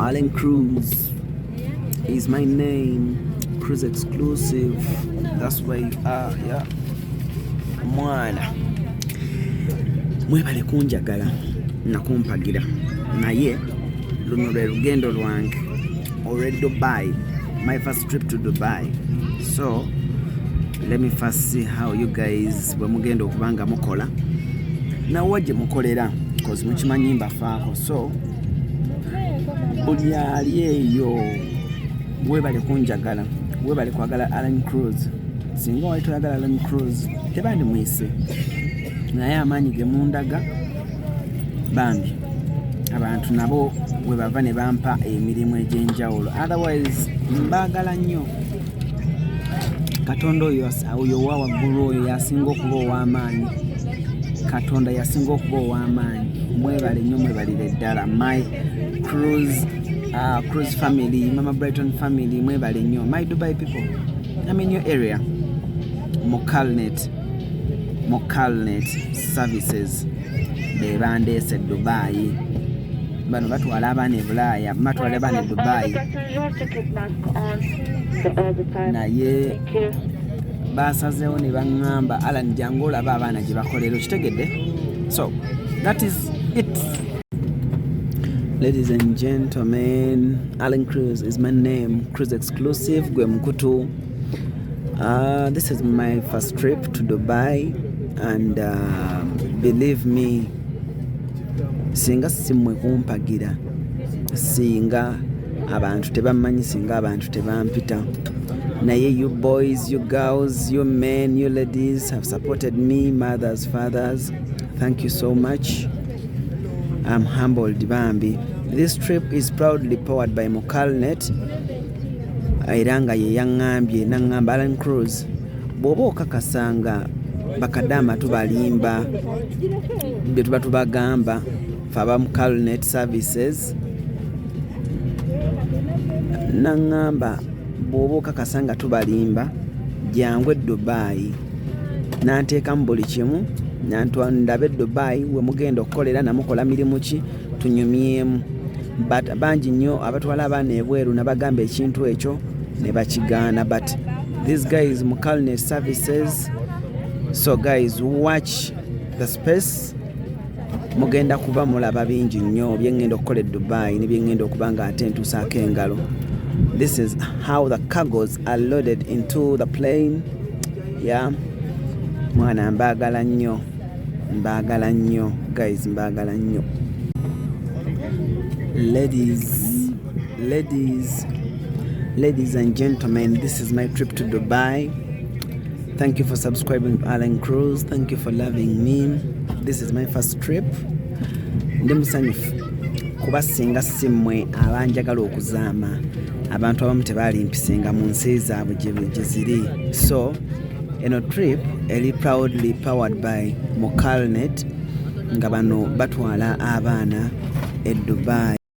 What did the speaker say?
Allan Cruz is my name. Cruz exclusive. That's where you are, yeah. Mwana mwebale kunjagala nakumpagira naye luno lwe lugendo lwange already Dubai, my first trip to Dubai. So let me first see how you guys bwe mugenda okubanga mukola nawe gye mukolera because mukimanyi mbafaako. So buli ali eyo webale kunjagala, webale kwagala Allan Cruz. Singa wali toyagala Allan Cruz tebandi mwise naye amaanyi ge mundaga bambi abantu nabo bwe bava ne bampa emirimu egy'enjawulo. Otherwise mbaagala nnyo. Katonda oyo wa waggulu oyo yasinga okuba ow'amaanyi. Katonda yasinga okuba ow'amaanyi. Mwebale nnyo, mwebalire ddala. My Cruz family, Mama Brighton family, mwebale nnyo. My Dubai people, I'm in your area. Mokalnet services bebandeese Dubai. Bano batwala abaana e Bulaaya, batwala abaana e Dubai. Naye basazeewo ne baŋŋamba Allan jangu olaba abaana gye bakolera, okitegedde? So that is it. Ladies and gentlemen, Allan Cruz is my name. Cruz exclusive gwe mukutu. This is my first trip to Dubai, and believe me, singa simmwe kumpagira, singa abantu tebamanyi, singa abantu tebampita, naye you boys, you girls, you men, you ladies have supported me, mothers, fathers, thank you so much. I'm humbled bambi. This trip is proudly powered by Mokalnet. Era nga ye yaŋŋambye naŋŋamba Allan Cruz bw'oba okakasanga bakadama tubalimba bye tuba tubagamba fe aba Mokalnet services, naŋŋamba bw'oba okakasanga tubalimba jangu e Dubai, nanteekamu buli kimu ndabe Dubai we mugenda okukolera namukola mirimu ki tunyumyemu. But bangi nnyo abatwala abaana ebweru nabagamba ekintu ekyo ne bakigaana. But this guy is Mokalnet services. So guys, watch the space. Mugenda kuba mulaba bingi nnyo byengenda okukola e Dubai ne byengenda okuba nga ate ntuusaako engalo. This is how the cargoes are loaded into the plane. Yeah. Mwana mbaagala nnyo guys, mbaagala nnyo. Ladies and gentlemen, this is my trip to Dubai. Thank you for subscribing to Allan Cruz. Thank you for loving me. This is my first trip. Ndi musanyufu kuba singa simmwe abanjagala okuzaama, abantu abamu tebalimpisenga mu nsi zaabwe gye ziri. So eno trip eri proudly powered by Mokalnet nga bano batwala abaana e Dubai.